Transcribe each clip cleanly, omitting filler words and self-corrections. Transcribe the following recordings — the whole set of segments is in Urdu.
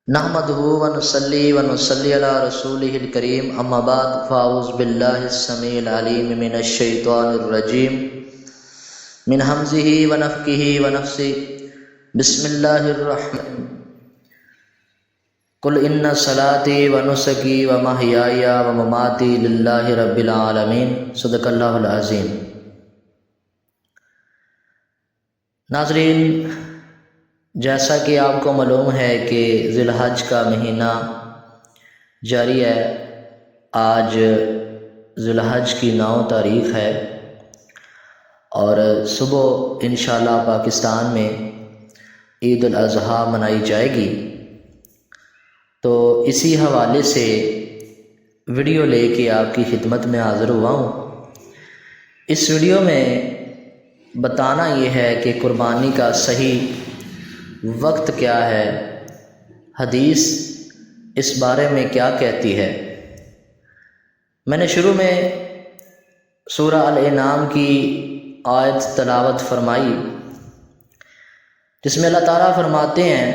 نحمده ونصلي ونصلي على رسوله الكريم اما بعد فاعوذ بالله السميع العليم من الشيطان الرجيم من همزه ونفخه ونفثه بسم الله الرحمن قل ان صلاتي ونسكي ومحياي ومماتي لله رب العالمين صدق اللہ العظیم۔ ناظرین، جیسا کہ آپ کو معلوم ہے کہ ذی الحج کا مہینہ جاری ہے۔ آج ذی الحج کی 9 تاریخ ہے اور صبح انشاءاللہ پاکستان میں عید الاضحیٰ منائی جائے گی۔ تو اسی حوالے سے ویڈیو لے کے آپ کی خدمت میں حاضر ہوا ہوں۔ اس ویڈیو میں بتانا یہ ہے کہ قربانی کا صحیح وقت کیا ہے، حدیث اس بارے میں کیا کہتی ہے۔ میں نے شروع میں سورہ الانعام کی آیت تلاوت فرمائی، جس میں اللہ تعالیٰ فرماتے ہیں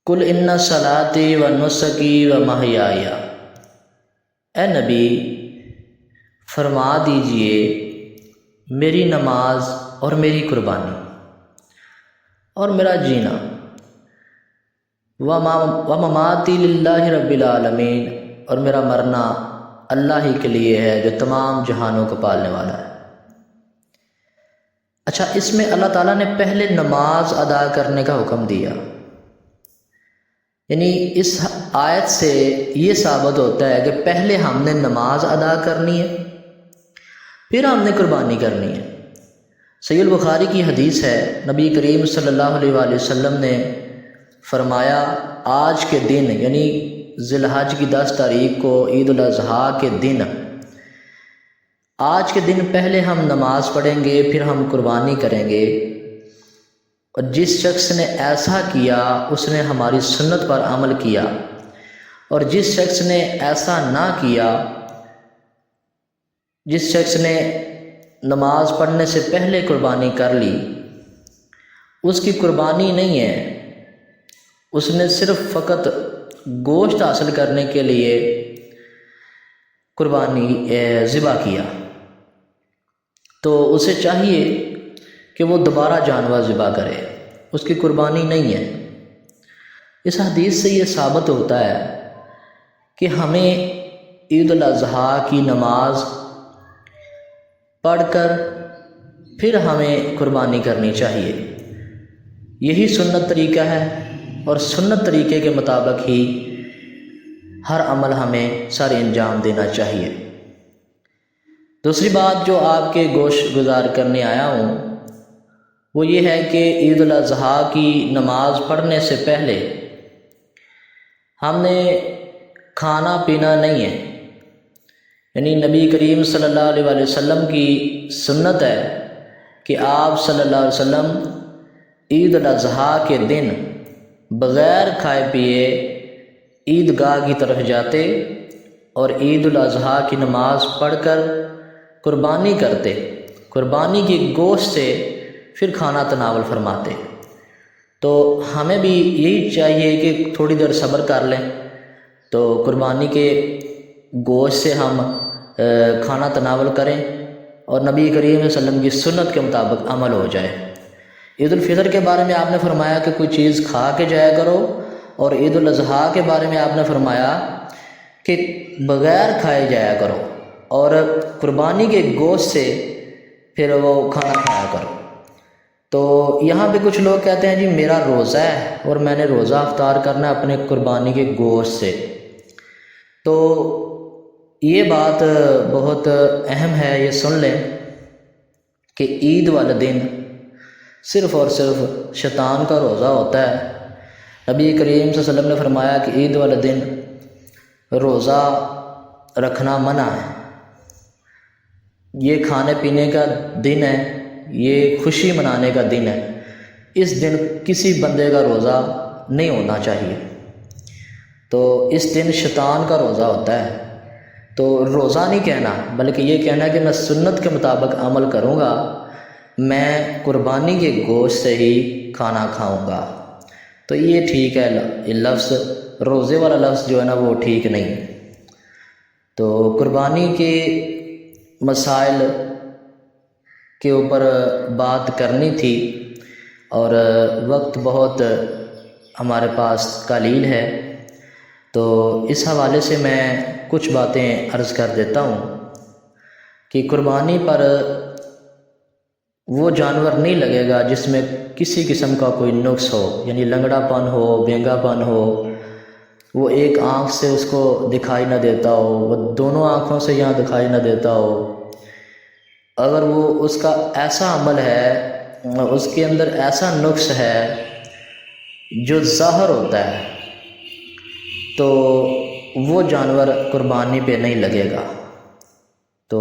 قل ان صلاتی و نسکی و محیائی، اے نبی فرما دیجئے میری نماز اور میری قربانی اور میرا جینا ومماتی للہ رب العالمین، اور میرا مرنا اللہ ہی کے لیے ہے جو تمام جہانوں کو پالنے والا ہے۔ اچھا، اس میں اللہ تعالیٰ نے پہلے نماز ادا کرنے کا حکم دیا، یعنی اس آیت سے یہ ثابت ہوتا ہے کہ پہلے ہم نے نماز ادا کرنی ہے، پھر ہم نے قربانی کرنی ہے۔ صحیح البخاری کی حدیث ہے، نبی کریم صلی اللہ علیہ وآلہ وسلم نے فرمایا آج کے دن یعنی ذی الحج کی 10 تاریخ کو عید الاضحیٰ کے دن، آج کے دن پہلے ہم نماز پڑھیں گے، پھر ہم قربانی کریں گے، اور جس شخص نے ایسا کیا اس نے ہماری سنت پر عمل کیا، اور جس شخص نے ایسا نہ کیا، جس شخص نے نماز پڑھنے سے پہلے قربانی کر لی، اس کی قربانی نہیں ہے، اس نے صرف فقط گوشت حاصل کرنے کے لیے قربانی ذبح کیا۔ تو اسے چاہیے کہ وہ دوبارہ جانور ذبح کرے، اس کی قربانی نہیں ہے۔ اس حدیث سے یہ ثابت ہوتا ہے کہ ہمیں عید الاضحیٰ کی نماز پڑھ کر پھر ہمیں قربانی کرنی چاہیے، یہی سنت طریقہ ہے، اور سنت طریقے کے مطابق ہی ہر عمل ہمیں سر انجام دینا چاہیے۔ دوسری بات جو آپ کے گوش گزار کرنے آیا ہوں وہ یہ ہے کہ عید الاضحیٰ کی نماز پڑھنے سے پہلے ہم نے کھانا پینا نہیں ہے، یعنی نبی کریم صلی اللہ علیہ وآلہ وسلم کی سنت ہے کہ آپ صلی اللہ علیہ وسلم عید الاضحیٰ کے دن بغیر کھائے پیے عیدگاہ کی طرف جاتے اور عید الاضحیٰ کی نماز پڑھ کر قربانی کرتے، قربانی کی گوشت سے پھر کھانا تناول فرماتے۔ تو ہمیں بھی یہی چاہیے کہ تھوڑی دیر صبر کر لیں تو قربانی کے گوشت سے ہم کھانا تناول کریں اور نبی کریم صلی اللہ علیہ وسلم کی سنت کے مطابق عمل ہو جائے۔ عید الفطر کے بارے میں آپ نے فرمایا کہ کوئی چیز کھا کے جایا کرو، اور عید الاضحیٰ کے بارے میں آپ نے فرمایا کہ بغیر کھائے جایا کرو، اور قربانی کے گوشت سے پھر وہ کھانا کھایا کرو۔ تو یہاں پہ کچھ لوگ کہتے ہیں جی میرا روزہ ہے اور میں نے روزہ افطار کرنا ہے اپنے قربانی کے گوشت سے۔ تو یہ بات بہت اہم ہے، یہ سن لیں کہ عید والے دن صرف اور صرف شیطان کا روزہ ہوتا ہے۔ نبی کریم صلی اللہ علیہ وسلم نے فرمایا کہ عید والے دن روزہ رکھنا منع ہے، یہ کھانے پینے کا دن ہے، یہ خوشی منانے کا دن ہے، اس دن کسی بندے کا روزہ نہیں ہونا چاہیے۔ تو اس دن شیطان کا روزہ ہوتا ہے، تو روزہ نہیں کہنا بلکہ یہ کہنا کہ میں سنت کے مطابق عمل کروں گا، میں قربانی کے گوشت سے ہی کھانا کھاؤں گا۔ تو یہ ٹھیک ہے، یہ لفظ روزے والا لفظ جو ہے نا وہ ٹھیک نہیں ہے۔ تو قربانی کے مسائل کے اوپر بات کرنی تھی اور وقت بہت ہمارے پاس قلیل ہے، تو اس حوالے سے میں کچھ باتیں عرض کر دیتا ہوں کہ قربانی پر وہ جانور نہیں لگے گا جس میں کسی قسم کا کوئی نقص ہو، یعنی لنگڑا پن ہو، بینگا پن ہو، وہ ایک آنکھ سے اس کو دکھائی نہ دیتا ہو، وہ دونوں آنکھوں سے یہاں دکھائی نہ دیتا ہو، اگر وہ اس کا ایسا عمل ہے، اس کے اندر ایسا نقص ہے جو ظاہر ہوتا ہے، تو وہ جانور قربانی پہ نہیں لگے گا۔ تو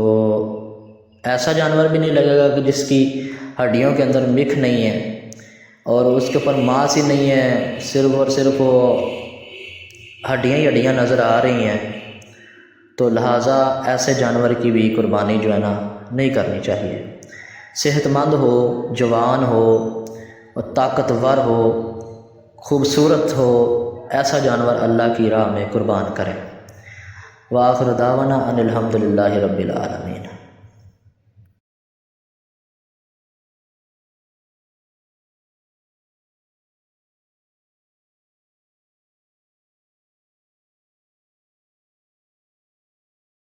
ایسا جانور بھی نہیں لگے گا کہ جس کی ہڈیوں کے اندر مکھ نہیں ہے اور اس کے اوپر ماس ہی نہیں ہے، صرف اور صرف وہ ہڈیاں ہی ہڈیاں نظر آ رہی ہیں، تو لہٰذا ایسے جانور کی بھی قربانی جو ہے نا نہیں کرنی چاہیے۔ صحت مند ہو، جوان ہو اور طاقتور ہو، خوبصورت ہو، ایسا جانور اللہ کی راہ میں قربان کریں۔ وآخر دعوانا ان الحمد للہ رب العالمین۔